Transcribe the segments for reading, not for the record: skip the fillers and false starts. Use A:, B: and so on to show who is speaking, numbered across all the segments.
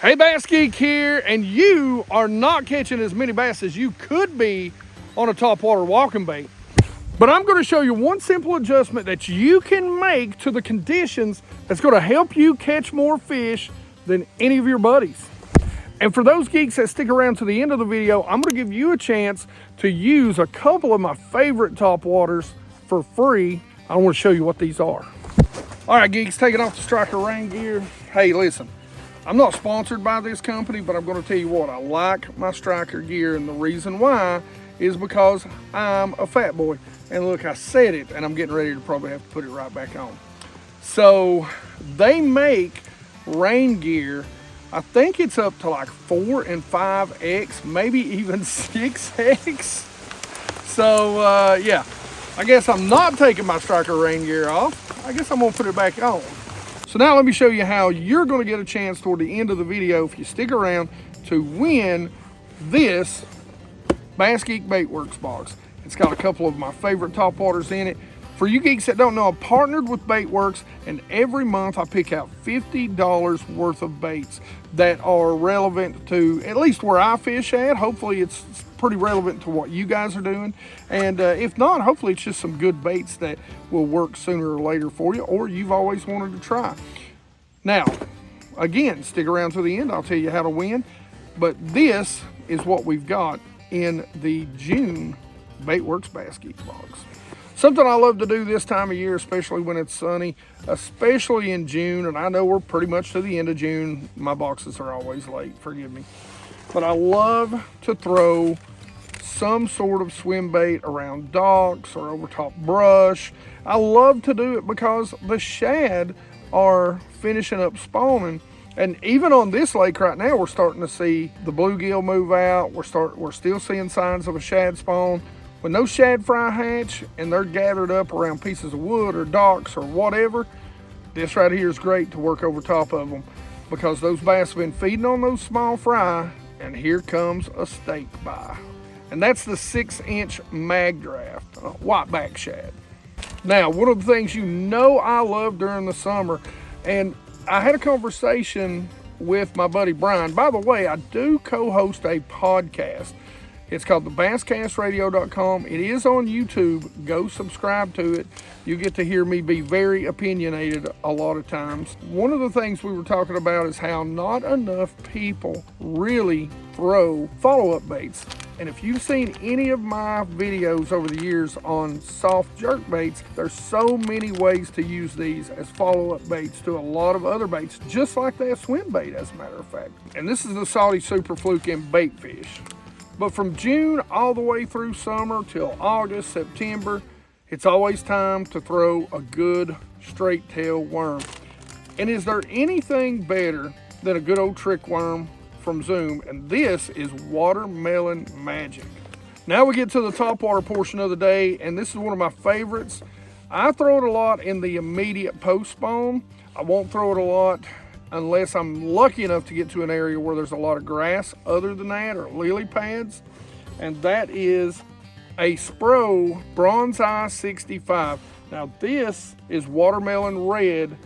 A: Hey, BassGeek here, and you are not catching as many bass as you could be on a topwater walking bait. But I'm going to show you one simple adjustment that you can make to the conditions that's going to help you catch more fish than any of your buddies. And for those geeks that stick around to the end of the video, I'm going to give you a chance to use a couple of my favorite topwaters for free. I want to show you what these are. All right, geeks, taking off the striker rain gear. Hey, listen. I'm not sponsored by this company, but I'm going to tell you what, I like my striker gear, and the reason why is because I'm a fat boy. And look, I said it, and I'm getting ready to probably have to put it right back on. So they make rain gear, I think it's up to like 4 and 5X, maybe even 6X. So yeah, I guess I'm not taking my striker rain gear off. I guess I'm gonna put it back on. So now let me show you how you're going to get a chance toward the end of the video, if you stick around, to win this BassGeek BaitWrx box. It's got a couple of my favorite topwaters in it. For you geeks that don't know, I'm partnered with BaitWrx, and every month I pick out $50 worth of baits that are relevant to at least where I fish at. Hopefully it's pretty relevant to what you guys are doing. And if not, hopefully it's just some good baits that will work sooner or later for you, or you've always wanted to try. Now, again, stick around to the end. I'll tell you how to win. But this is what we've got in the June BaitWrx BassGeek box. Something I love to do this time of year, especially when it's sunny, especially in June, and I know we're pretty much to the end of June. My boxes are always late, forgive me. But I love to throw some sort of swim bait around docks or over top brush. I love to do it because the shad are finishing up spawning. And even on this lake right now, we're starting to see the bluegill move out. We're still seeing signs of a shad spawn. When those shad fry hatch and they're gathered up around pieces of wood or docks or whatever, this right here is great to work over top of them, because those bass have been feeding on those small fry, and here comes a steak by. And that's the 6-inch mag draft, whiteback shad. Now, one of the things you know I love during the summer, and I had a conversation with my buddy Brian. By the way, I do co-host a podcast. It's called the BassCastRadio.com. It is on YouTube. Go subscribe to it. You get to hear me be very opinionated a lot of times. One of the things we were talking about is how not enough people really throw follow-up baits. And if you've seen any of my videos over the years on soft jerk baits, there's so many ways to use these as follow-up baits to a lot of other baits, just like that swim bait, as a matter of fact. And this is the Salty Super Fluke in bait fish. But from June all the way through summer till August, September, it's always time to throw a good straight tail worm. And is there anything better than a good old trick worm from Zoom? And this is Watermelon Magic. Now we get to the topwater portion of the day, and this is one of my favorites. I throw it a lot in the immediate post spawn. I won't throw it a lot unless I'm lucky enough to get to an area where there's a lot of grass other than that, or lily pads. And that is a Spro Bronze Eye 65. Now this is watermelon red.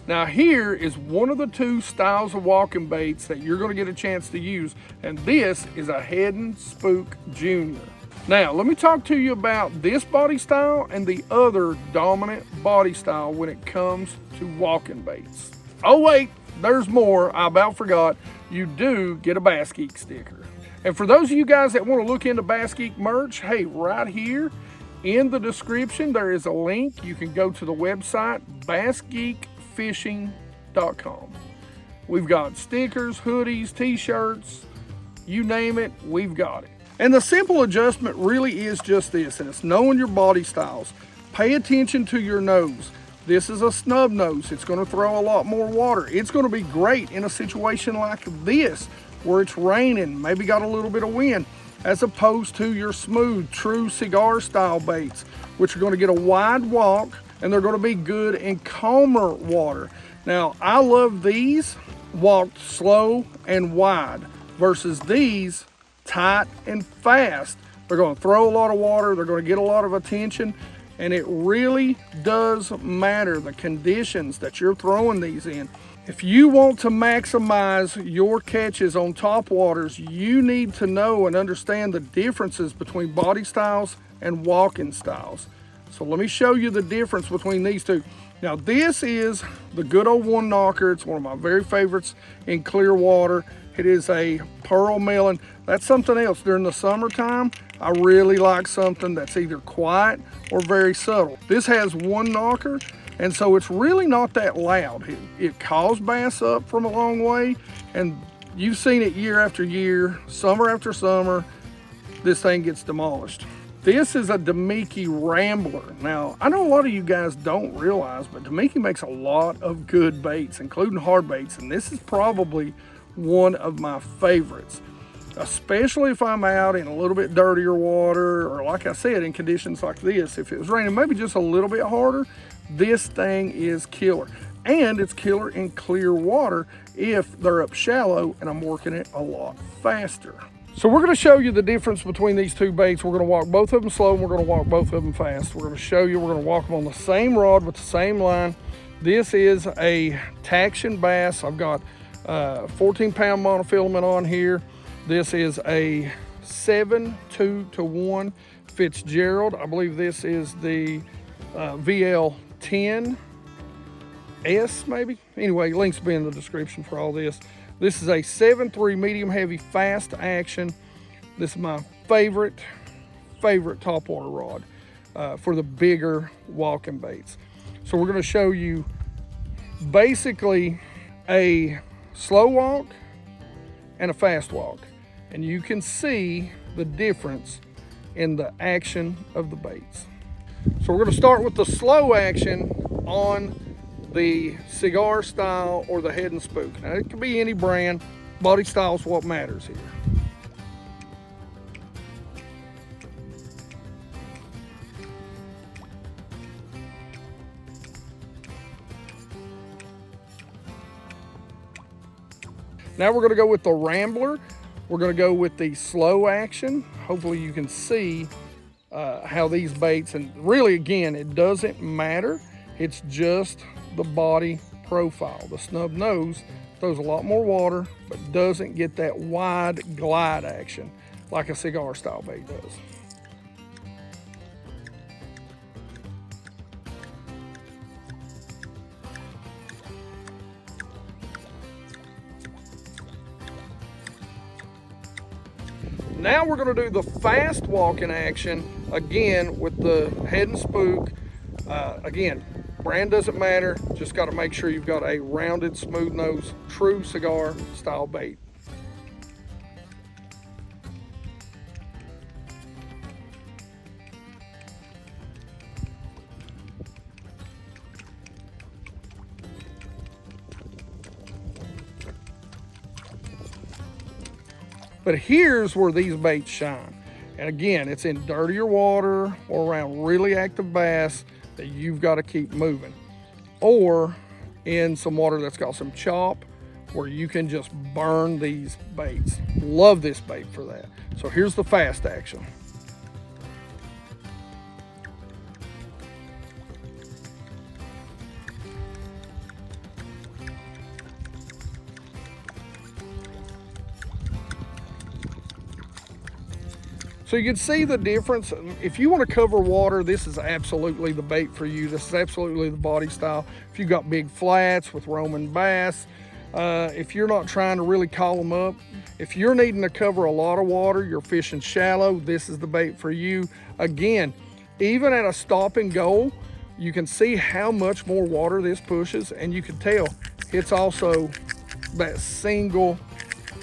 A: Now here is one of the two styles of walking baits that you're going to get a chance to use, and this is a Head and Spook Junior. Now let me talk to you about this body style and the other dominant body style when it comes to walking baits. Oh wait, there's more. I about forgot. You do get a BassGeek sticker. And for those of you guys that want to look into BassGeek merch, hey, right here in the description, there is a link. You can go to the website, BassGeekFishing.com. We've got stickers, hoodies, t-shirts, you name it, we've got it. And the simple adjustment really is just this, and it's knowing your body styles. Pay attention to your nose. This is a snub nose. It's going to throw a lot more water. It's going to be great in a situation like this where it's raining, maybe got a little bit of wind, as opposed to your smooth, true cigar style baits, which are going to get a wide walk, and they're going to be good in calmer water. Now, I love these walked slow and wide versus these tight and fast. They're going to throw a lot of water. They're going to get a lot of attention. And it really does matter the conditions that you're throwing these in. If you want to maximize your catches on top waters, you need to know and understand the differences between body styles and walking styles. So let me show you the difference between these two. Now this is the good old one knocker. It's one of my very favorites in clear water. It is a pearl melon. That's something else. During the summertime, I really like something that's either quiet or very subtle. This has one knocker, and so it's really not that loud. It calls bass up from a long way, and you've seen it year after year, summer after summer, this thing gets demolished. This is a Damiki Rambler. Now, I know a lot of you guys don't realize, but Damiki makes a lot of good baits, including hard baits, and this is probably one of my favorites, especially if I'm out in a little bit dirtier water, or like I said, in conditions like this. If it was raining maybe just a little bit harder, this thing is killer. And it's killer in clear water if they're up shallow and I'm working it a lot faster. So we're going to show you the difference between these two baits. We're going to walk both of them slow and we're going to walk both of them fast. We're going to show you, we're going to walk them on the same rod with the same line. This is a Taction bass. I've got 14-pound monofilament on here. This is a 7-2-1 Fitzgerald. I believe this is the VL10S maybe. Anyway, links will be in the description for all this. This is a 7-3 medium heavy fast action. This is my favorite topwater rod for the bigger walking baits. So we're going to show you basically a slow walk and a fast walk, and you can see the difference in the action of the baits. So we're going to start with the slow action on the cigar style or the head and spook. Now it can be any brand. Body style is what matters here. Now we're going to go with the Rambler. We're going to go with the slow action. Hopefully you can see how these baits, and really again, it doesn't matter. It's just the body profile. The snub nose throws a lot more water, but doesn't get that wide glide action like a cigar style bait does. Now we're going to do the fast walking action again with the head and spook. Again, brand doesn't matter, just got to make sure you've got a rounded, smooth nose, true cigar style bait. But here's where these baits shine. And again, it's in dirtier water or around really active bass that you've got to keep moving. Or in some water that's got some chop where you can just burn these baits. Love this bait for that. So here's the fast action. So you can see the difference. If you want to cover water, this is absolutely the bait for you. This is absolutely the body style. If you've got big flats with roaming bass, if you're not trying to really call them up, if you're needing to cover a lot of water, you're fishing shallow, this is the bait for you. Again, even at a stop and go, you can see how much more water this pushes, and you can tell it's also that single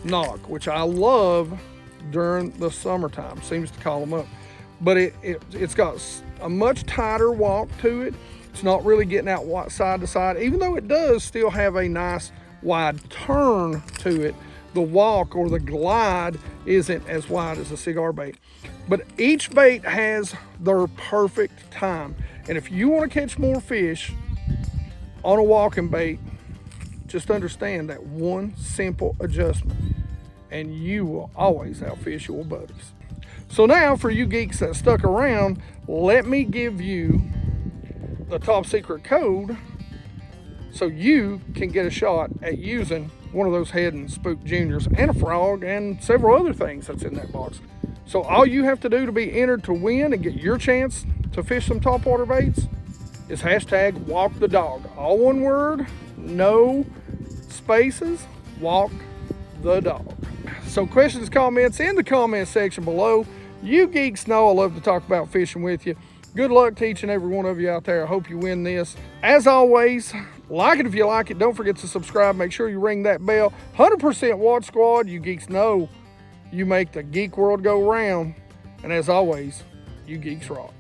A: knock, which I love during the summertime. Seems to call them up, but it's got a much tighter walk to it. It's not really getting out side to side, even though it does still have a nice wide turn to it. The walk or the glide isn't as wide as a cigar bait, but each bait has their perfect time. And if you want to catch more fish on a walking bait, just understand that one simple adjustment, and you will always outfish your buddies. So now for you geeks that stuck around, let me give you the top secret code so you can get a shot at using one of those Head and Spook Juniors and a frog and several other things that's in that box. So all you have to do to be entered to win and get your chance to fish some topwater baits is hashtag walk the dog. All one word, no spaces, walk the dog. So questions, comments in the comment section below. You geeks know I love to talk about fishing with you. Good luck to each and every one of you out there. I hope you win this. As always, like it if you like it. Don't forget to subscribe. Make sure you ring that bell. 100% Watch Squad. You geeks know you make the geek world go round. And as always, you geeks rock.